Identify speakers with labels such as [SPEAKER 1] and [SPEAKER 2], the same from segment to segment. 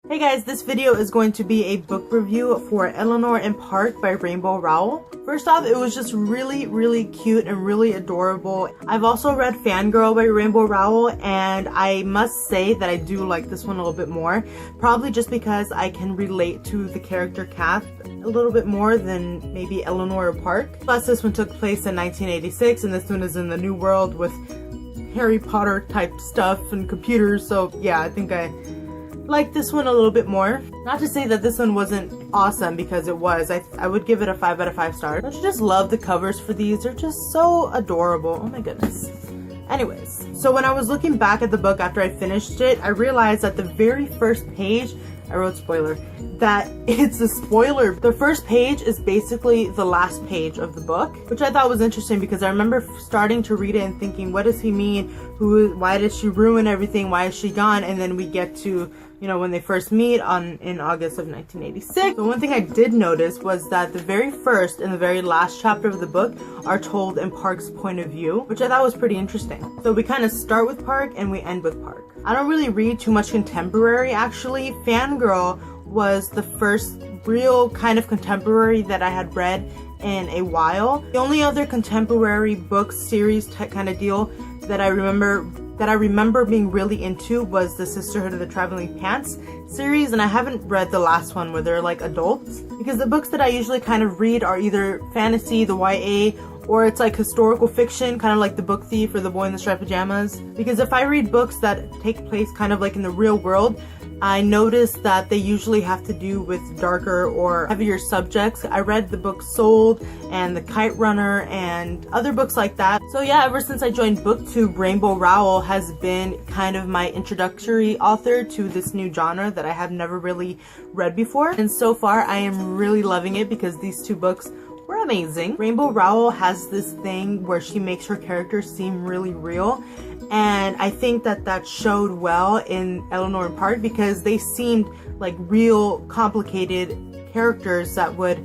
[SPEAKER 1] Hey guys, this video is going to be a book review for Eleanor and Park by Rainbow Rowell. First off, it was just really cute and really adorable. I've also read Fangirl by Rainbow Rowell, and I must say that I do like this one a little bit more. Probably just because I can relate to the character Kath a little bit more than maybe Eleanor or Park. Plus, this one took place in 1986, and this one is in the new world with Harry Potter type stuff and computers, so yeah, I think I like this one a little bit more. Not to say that this one wasn't awesome, because it was. I would give it a 5 out of 5 stars. Don't you just love the covers for these? They're just so adorable. Oh my goodness. Anyways, so when I was looking back at the book after I finished it, I realized that the very first page, I wrote spoiler, that it's a spoiler. The first page is basically the last page of the book, which I thought was interesting because I remember starting to read it and thinking, what does he mean? Why did she ruin everything? Why is she gone? And then we get to, you know, when they first meet in August of 1986. So one thing I did notice was that the very first and the very last chapter of the book are told in Park's point of view, which I thought was pretty interesting. So we kind of start with Park and we end with Park. I don't really read too much contemporary, actually. Fangirl was the first real kind of contemporary that I had read in a while. The only other contemporary book series kind of deal that I remember being really into was the Sisterhood of the Traveling Pants series, and I haven't read the last one where they're like adults, because the books that I usually kind of read are either fantasy, the YA, or it's like historical fiction, kind of like The Book Thief or The Boy in the Striped Pajamas. Because if I read books that take place kind of like in the real world, I noticed that they usually have to do with darker or heavier subjects. I read the book Sold and The Kite Runner and other books like that. So yeah, ever since I joined BookTube, Rainbow Rowell has been kind of my introductory author to this new genre that I have never really read before. And so far I am really loving it because these two books were amazing. Rainbow Rowell has this thing where she makes her characters seem really real, and I think that showed well in Eleanor and Park because they seemed like real complicated characters that would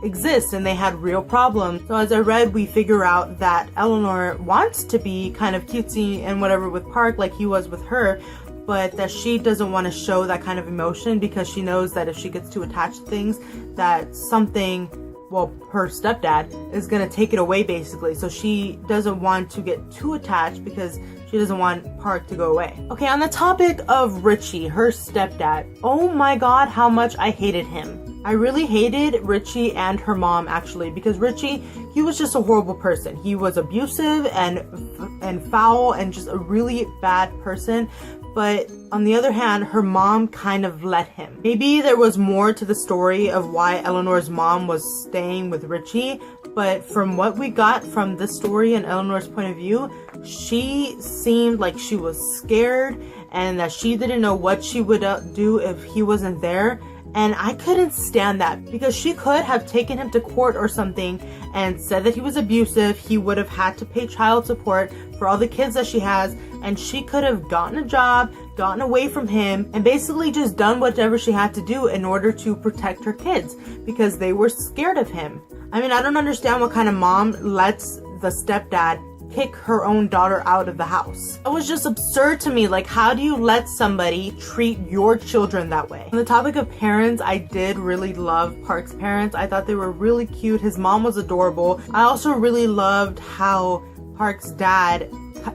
[SPEAKER 1] exist and they had real problems. So as I read, we figure out that Eleanor wants to be kind of cutesy and whatever with Park like he was with her, but that she doesn't want to show that kind of emotion because she knows that if she gets too attached to things, that something, well, her stepdad is gonna take it away basically. So she doesn't want to get too attached because she doesn't want Park to go away. Okay, on the topic of Richie, her stepdad, oh my god, how much I hated him. I really hated Richie and her mom actually, because Richie, he was just a horrible person. He was abusive and foul and just a really bad person. But on the other hand, her mom kind of let him. Maybe there was more to the story of why Eleanor's mom was staying with Richie, but from what we got from this story and Eleanor's point of view, she seemed like she was scared and that she didn't know what she would do if he wasn't there. And I couldn't stand that, because she could have taken him to court or something and said that he was abusive. He would have had to pay child support for all the kids that she has, and she could have gotten a job, gotten away from him, and basically just done whatever she had to do in order to protect her kids because they were scared of him. I mean, I don't understand what kind of mom lets the stepdad kick her own daughter out of the house. It was just absurd to me. Like, how do you let somebody treat your children that way? On the topic of parents, I did really love Park's parents. I thought they were really cute. His mom was adorable. I also really loved how Park's dad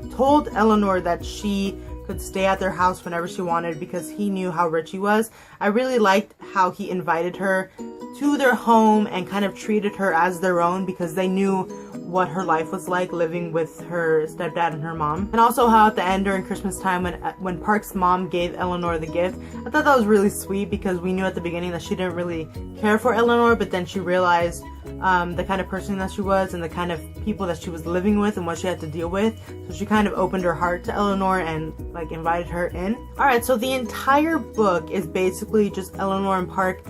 [SPEAKER 1] told Eleanor that she could stay at their house whenever she wanted because he knew how rich he was. I really liked how he invited her to their home and kind of treated her as their own because they knew what her life was like living with her stepdad and her mom. And also how at the end during Christmas time when Park's mom gave Eleanor the gift, I thought that was really sweet because we knew at the beginning that she didn't really care for Eleanor, but then she realized the kind of person that she was and the kind of people that she was living with and what she had to deal with. So she kind of opened her heart to Eleanor and like invited her in. Alright, so the entire book is basically just Eleanor and Park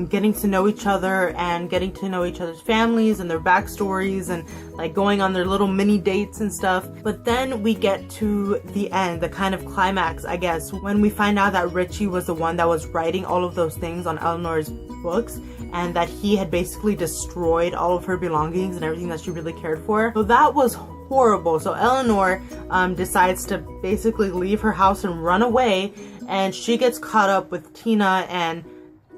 [SPEAKER 1] getting to know each other and getting to know each other's families and their backstories and like going on their little mini dates and stuff. But then we get to the end, the kind of climax, I guess, when we find out that Richie was the one that was writing all of those things on Eleanor's books and that he had basically destroyed all of her belongings and everything that she really cared for. So that was horrible. So Eleanor decides to basically leave her house and run away, and she gets caught up with Tina and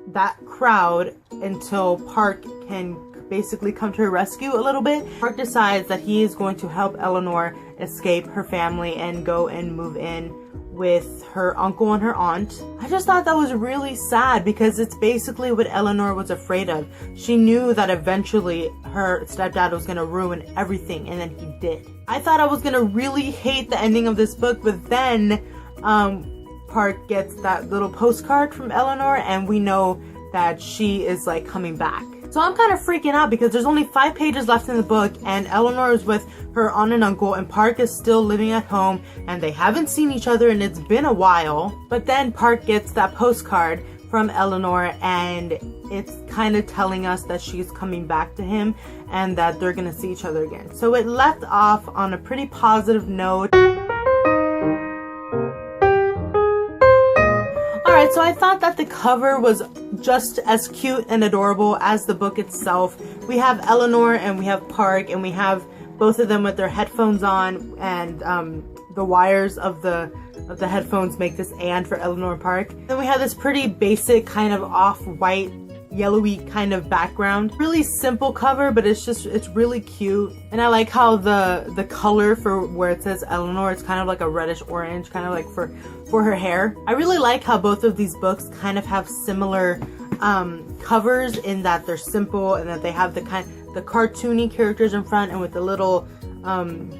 [SPEAKER 1] that crowd until Park can basically come to her rescue a little bit. Park decides that he is going to help Eleanor escape her family and go and move in with her uncle and her aunt. I just thought that was really sad because it's basically what Eleanor was afraid of. She knew that eventually her stepdad was going to ruin everything, and then he did. I thought I was going to really hate the ending of this book, but then Park gets that little postcard from Eleanor and we know that she is like coming back. So I'm kind of freaking out because there's only 5 pages left in the book and Eleanor is with her aunt and uncle and Park is still living at home and they haven't seen each other and it's been a while. But then Park gets that postcard from Eleanor and it's kind of telling us that she's coming back to him and that they're gonna see each other again. So it left off on a pretty positive note. Alright, so I thought that the cover was just as cute and adorable as the book itself. We have Eleanor and we have Park and we have both of them with their headphones on and the wires of the headphones make this "and" for Eleanor and Park. Then we have this pretty basic kind of off-white yellowy kind of background. Really simple cover, but it's really cute. And I like how the color for where it says Eleanor, it's kind of like a reddish orange, kind of like for her hair. I really like how both of these books kind of have similar covers in that they're simple and that they have the cartoony characters in front and with the little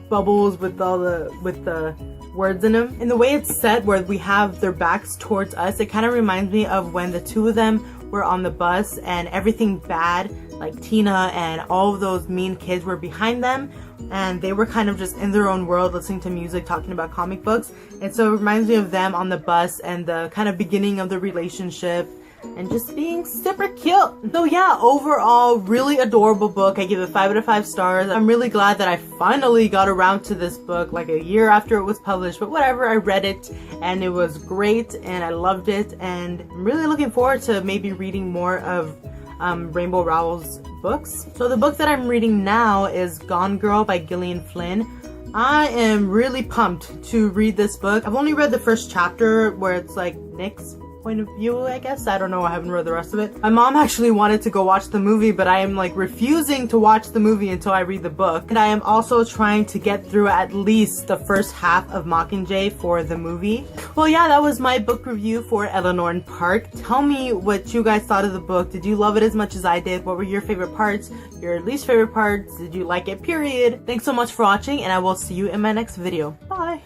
[SPEAKER 1] bubbles with the words in them. And the way it's set where we have their backs towards us, it kind of reminds me of when the two of them were on the bus and everything bad, like Tina and all of those mean kids, were behind them and they were kind of just in their own world listening to music, talking about comic books. And so it reminds me of them on the bus and the kind of beginning of the relationship and just being super cute. So yeah, overall really adorable book. I give it 5 out of 5 stars. I'm really glad that I finally got around to this book like a year after it was published, but whatever, I read it and it was great and I loved it, and I'm really looking forward to maybe reading more of Rainbow Rowell's books. So the book that I'm reading now is Gone Girl by Gillian Flynn. I am really pumped to read this book. I've only read the first chapter where it's like Nick's point of view, I guess. I don't know, I haven't read the rest of it. My mom actually wanted to go watch the movie, but I am like refusing to watch the movie until I read the book. And I am also trying to get through at least the first half of Mockingjay for the movie. Well, yeah, that was my book review for Eleanor and Park. Tell me what you guys thought of the book. Did you love it as much as I did? What were your favorite parts? Your least favorite parts? Did you like it, period? Thanks so much for watching and I will see you in my next video. Bye!